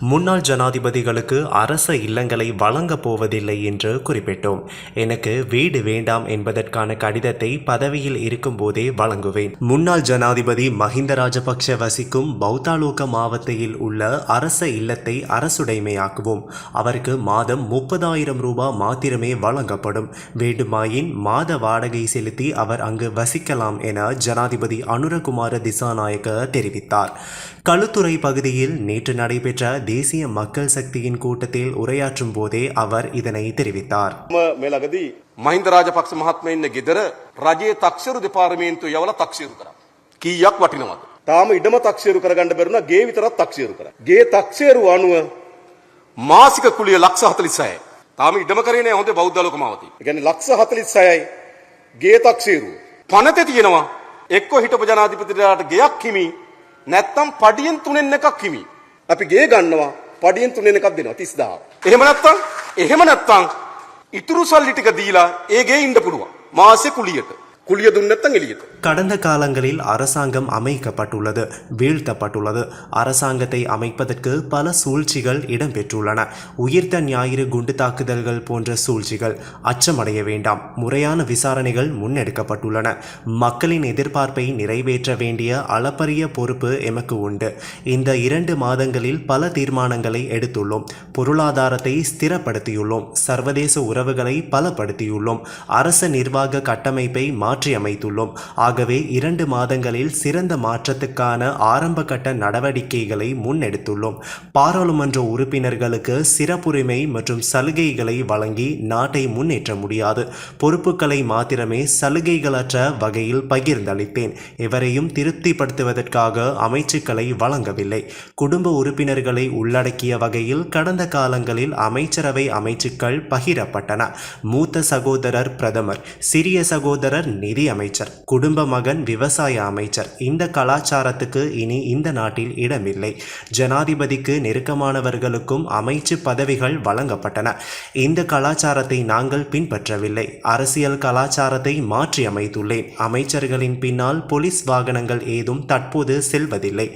முன்னாள் ஜனாதிபதிகளுக்கு அரச இல்லங்களை வழங்கப் போவதில்லை என்று குறிப்பிட்டோம். எனக்கு வீடு வேண்டாம் என்பதற்கான கடிதத்தை பதவியில் இருக்கும்போதே வழங்குவேன். முன்னாள் ஜனாதிபதி மஹிந்த ராஜபக்ஷ வசிக்கும் பௌத்தாலோக மாவட்டத்தில் உள்ள அரச இல்லத்தை அரசுடைமையாக்குவோம். அவருக்கு மாதம் 30,000 ரூபாய் மாத்திரமே வழங்கப்படும். வேண்டுமாயின் மாத வாடகை செலுத்தி அவர் அங்கு வசிக்கலாம் என ஜனாதிபதி அனுரகுமார திசாநாயக்க தெரிவித்தார். களுத்துறை பகுதியில் நேற்று நடைபெற்ற தேசிய மக்கள் சக்தியின் கூட்டத்தில் உரையாற்றும் போதே அவர் இதனை தெரிவித்தார். මෙලගදී මහින්ද රාජපක්ෂ මහත්මයා ඉන්න ගෙදර රජයේ තක්සේරු දෙපාර්තමේන්තුව යවලා තක්සේරු කරා. කීයක් වටිනවද? තාම ඉඩම තක්සේරු කරගන්න බැරුණා, ගේ විතරක් තක්සේරු කරා. ගේ තක්සේරු අනුව මාසික කුලිය ලක්ෂ 46යි. තාම ඉඩම කරේ නෑ හොඳේ බෞද්ධ ලෝක මාවතී. ඒ කියන්නේ ලක්ෂ 46යි ගේ තක්සේරු. පනතේ තියෙනවා එක්ක හිටපු ජනාධිපතිතුමාට ගෙයක් හිමි නැත්තම් පඩියෙන් 3න් එකක් හිමි. අපි ගේ ගන්නවා පඩියෙන් 3න් එකක් දෙනවා 30,000. එහෙම නැත්තම් ඉතුරු සල්ලි ටික දීලා ඒ ගේ ඉන්න පුළුවන්. මාසෙ කුලිය දුන්න නැත්තම් එළියට. கடந்த காலங்களில் அரசாங்கம் அமைக்கப்பட்டுள்ளது, வீழ்த்தப்பட்டுள்ளது. அரசாங்கத்தை அமைப்பதற்கு பல சூழ்ச்சிகள் இடம்பெற்றுள்ளன. உயிர்த்த ஞாயிறு குண்டு தாக்குதல்கள் போன்ற சூழ்ச்சிகள். அச்சமடைய வேண்டாம். முறையான விசாரணைகள் முன்னெடுக்கப்பட்டுள்ளன. மக்களின் எதிர்பார்ப்பை நிறைவேற்ற வேண்டிய அளப்பரிய பொறுப்பு எமக்கு உண்டு. இந்த 2 மாதங்களில் பல தீர்மானங்களை எடுத்துள்ளோம். பொருளாதாரத்தை ஸ்திரப்படுத்தியுள்ளோம். சர்வதேச உறவுகளை பலப்படுத்தியுள்ளோம். அரச நிர்வாக கட்டமைப்பை மாற்றியமைத்துள்ளோம். ஆகவே 2 மாதங்களில் சிறந்த மாற்றத்துக்கான ஆரம்ப கட்ட நடவடிக்கைகளை முன்னெடுத்துள்ளோம். பாராளுமன்ற உறுப்பினர்களுக்கு சிறப்புரிமை மற்றும் சலுகைகளை வழங்கி நாட்டை முன்னேற்ற முடியாது. பொறுப்புகளை மாத்திரமே சலுகைகளற்ற வகையில் பகிர்ந்தளித்தேன். எவரையும் திருப்திப்படுத்துவதற்காக அமைச்சுக்களை வழங்கவில்லை. குடும்ப உறுப்பினர்களை உள்ளடக்கிய வகையில் கடந்த காலங்களில் அமைச்சரவை அமைச்சுக்கள் பகிரப்பட்டன. மூத்த சகோதரர் பிரதமர், சிறிய சகோதரர் நிதி அமைச்சர், குடும்ப மகன் விவசாய அமைச்சர். இந்த கலாச்சாரத்துக்கு இனி இந்த நாட்டில் இடமில்லை. ஜனாதிபதிக்கு நெருக்கமானவர்களுக்கும் அமைச்சு பதவிகள் வழங்கப்பட்டன. இந்த கலாச்சாரத்தை நாங்கள் பின்பற்றவில்லை. அரசியல் கலாச்சாரத்தை மாற்றி அமைத்துள்ளேன். அமைச்சர்களின் பின்னால் போலீஸ் வாகனங்கள் ஏதும் தற்போது செல்வதில்லை.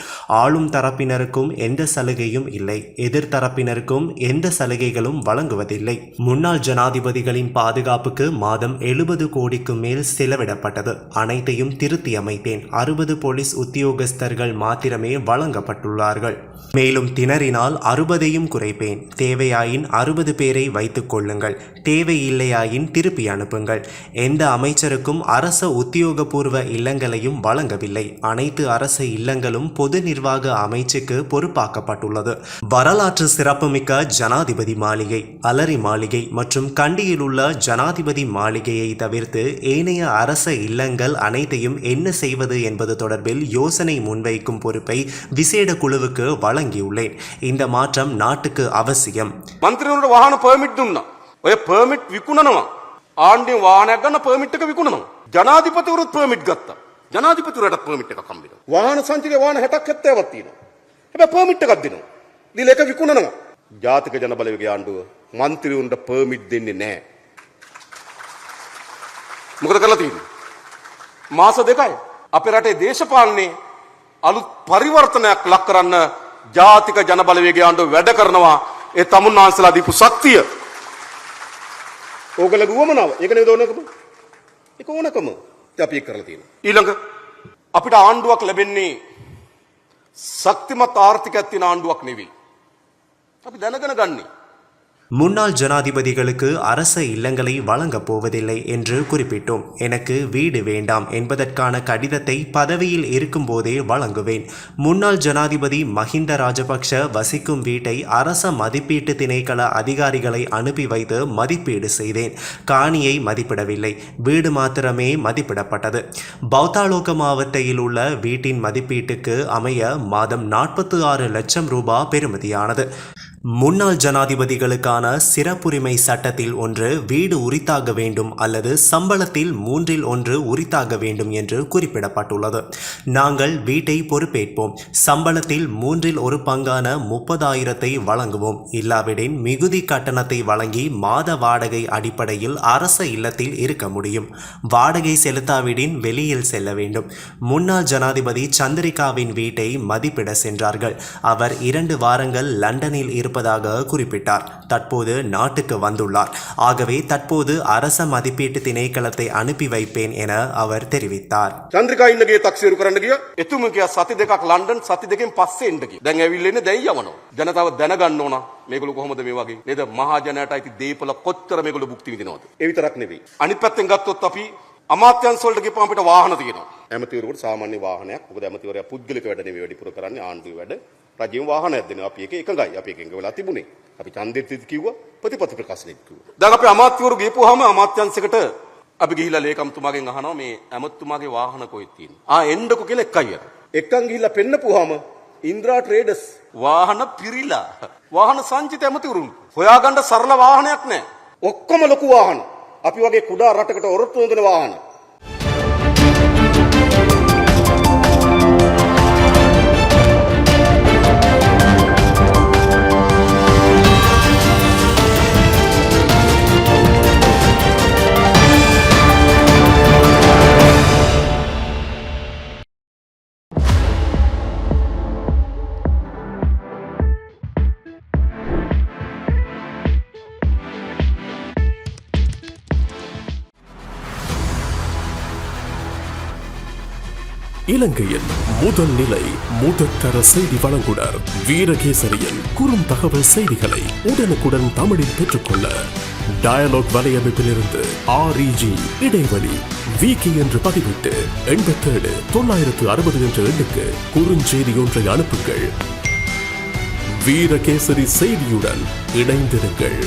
ஆளும் தரப்பினருக்கும் எந்த சலுகையும் இல்லை. எதிர்த்தரப்பினருக்கும் எந்த சலுகைகளும் வழங்குவதில்லை. முன்னாள் ஜனாதிபதிகளின் பாதுகாப்புக்கு மாதம் 70 கோடிக்கு மேல் செலவிடப்பட்டது. அனைத்தையும் திருத்தி அமைத்தேன். 60 போலீஸ் உத்தியோகஸ்தர்கள் மாத்திரமே வழங்கப்பட்டுள்ளார்கள். மேலும் திணறினால் 60ஐயும் குறைப்பேன். தேவையாயின் 60 பேரை வைத்துக் கொள்ளுங்கள். தேவையில்லையாயின் திருப்பி அனுப்புங்கள். எந்த அமைச்சருக்கும் அரச உத்தியோகபூர்வ இல்லங்களையும் வழங்கவில்லை. அனைத்து அரச இல்லங்களும் பொது நிர்வாக அமைச்சுக்கு பொறுப்பாக்கப்பட்டுள்ளது. வரலாற்று சிறப்புமிக்க ஜனாதிபதி மாளிகை, அலரி மாளிகை மற்றும் கண்டியில் உள்ள ஜனாதிபதி மாளிகையை தவிர்த்து ஏனைய அரச இல்லங்கள் அனைத்தையும் என்ன செய்வது என்பது தொடர்பில் யோசனை முன்வைக்கும் பொறுப்பை விசேட குழுவுக்கு வழங்கியுள்ளேன். இந்த மாற்றம் நாட்டுக்கு அவசியம். මන්ත්‍රීවරුන්ට වාහන පර්මිට් දුන්නා. ඔය පර්මිට් විකුණනවා. ආණ්ඩුවෙන් වාහනයක් ගන්න පර්මිට් එක විකුණනවා. ජනාධිපතිවරුත් පර්මිට් ගත්තා. ජනාධිපතිවරයාටත් පර්මිට් එකක් හම්බෙනවා. වාහන සංචාරයේ වාහන 60ක් 70ක් තියෙනවා. හැබැයි පර්මිට් එකක් දෙනවා. දීලා එක විකුණනවා. ජාතික ජන බලවේගයේ ආණ්ඩුව මන්ත්‍රීවරුන්ට පර්මිට් දෙන්නේ නැහැ. මොකද කරලා තියෙන්නේ? මාස 2යි අපේ රටේ දේශපාලනේ අලුත් පරිවර්තනයක් ලක් කරන්න ජාතික ජන බලවේගයේ ආණ්ඩුව වැඩ කරනවා. ඒ තමුන්නාන්සලා දීපු ශක්තිය ඕගලගේ උවමනාව. ඒක නෙවෙයි ඕනකම. ඒක ඕනකම. අපි ඒක කරලා තියෙනවා. ඊළඟ අපිට ආණ්ඩුවක් ලැබෙන්නේ ශක්තිමත් ආර්ථිකයක් තියෙන ආණ්ඩුවක් නෙවෙයි. අපි දැනගෙන ගන්නේ. முன்னாள் ஜனாதிபதிகளுக்கு அரச இல்லங்களை வழங்கப் போவதில்லை என்று குறிப்பிட்டோம். எனக்கு வீடு வேண்டாம் என்பதற்கான கடிதத்தை பதவியில் இருக்கும்போதே வழங்குவேன். முன்னாள் ஜனாதிபதி மஹிந்த ராஜபக்ஷ வசிக்கும் வீட்டை அரச மதிப்பீட்டு திணைக்கள அதிகாரிகளை அனுப்பி வைத்து மதிப்பீடு செய்தேன். காணியை மதிப்பிடவில்லை. வீடு மாத்திரமே மதிப்பிடப்பட்டது. பௌத்தாலோக மாவட்டத்தில் உள்ள வீட்டின் மதிப்பீட்டுக்கு அமைய மாதம் 46 லட்சம் ரூபாய் பெறுமதியானது. முன்னாள் ஜனாதிபதிகளுக்கான சிறப்புரிமை சட்டத்தில் ஒன்று வீடு உரித்தாக வேண்டும் அல்லது சம்பளத்தில் 1/3 உரித்தாக வேண்டும் என்று குறிப்பிடப்பட்டுள்ளது. நாங்கள் வீட்டை பொறுப்பேற்போம், சம்பளத்தில் 1/3 பங்கான 30,000 வழங்குவோம், இல்லாவிடின் மிகுதி கட்டணத்தை வழங்கி மாத வாடகை அடிப்படையில் அரச இல்லத்தில் இருக்க முடியும். வாடகை செலுத்தாவிடின் வெளியில் செல்ல வேண்டும். முன்னாள் ஜனாதிபதி சந்திரிகாவின் வீட்டை மதிப்பிட சென்றார்கள். அவர் 2 வாரங்கள் லண்டனில் இருப்பதாக குறிப்பிட்டார். தற்போது நாட்டுக்கு வந்துள்ளார். ஆகவே தற்போது அரச மதிப்பீட்டு திணைக்களத்தை அனுப்பி வைப்பேன் என அவர் தெரிவித்தார். චන්ද්‍රිකා ඉන්න ගේ තක්සේරු කරන්න ගියා. එතුම කියා සති දෙකක් ලන්ඩන් සති දෙකෙන් පස්සේ එන්න කිව්වා. දැන් ඇවිල්ලා ඉන්නේ දැන් යවනවා. ජනතාව දැනගන්න ඕන මේගොල්ලෝ කොහොමද මේ වගේ නේද මහජනයාට අයිති දීපල කොච්චර මේගොල්ලෝ භුක්ති විඳිනවද. ඒ විතරක් නෙවෙයි. අනිත් පැත්තෙන් ගත්තොත් අපි අමාත්‍යංශ වලට ගිහපුවම අපිට වාහන තියෙනවා. ඇමතිවරයෙකුට සාමාන්‍ය වාහනයක්. මොකද ඇමතිවරයා පුද්ගලික වැඩ නෙවෙයි වැඩිපුර කරන්නේ ආණ්ඩුවේ වැඩ. රජයෙන් වාහනයක් දෙනවා. අපි ඒක එකඟයි. අපි ඒක එකඟ වෙලා තිබුණේ. අපි ඡන්දෙත් කිව්වා ප්‍රතිපත්ති ප්‍රකාශනෙත් කිව්වා. දැන් අපි අමාත්‍යවරු ගිහපුවාම අමාත්‍යංශයකට අපි ගිහිල්ලා ලේකම්තුමාගෙන් අහනවා මේ ඇමතුමාගේ වාහන කොහෙද තියෙන්නේ? එන්නකෝ කියලා එකයි අර. එක්කන් ගිහිල්ලා පෙන්නපුවාම ඉන්ද්‍රා ට්‍රේඩර්ස් වාහන පිරිලා. වාහන සංචිත ඇමතිවරුන් හොයාගන්න සරල වාහනයක් නැහැ. ඔක්කොම ලොකු වාහන. අපි වගේ කුඩා රටකට ඔරොත්තු හොඳන වාහන. இலங்கையின் முதல் நிலை முதற்தர செய்தி வழங்குனர் வீரகேசரியின் குறும் தகவல் செய்திகளை உடனுக்குடன் தமிழில் பெற்றுக்கொள்ள டயலாக் வலையமைப்பிலிருந்து REG இடைவெளி வீக்கி என்று பதிவிட்டு 87 960 என்ற எண்ணுக்கு குறுஞ்செய்தி ஒன்றை அனுப்புங்கள். வீரகேசரி செய்தியுடன் இணைந்திருங்கள்.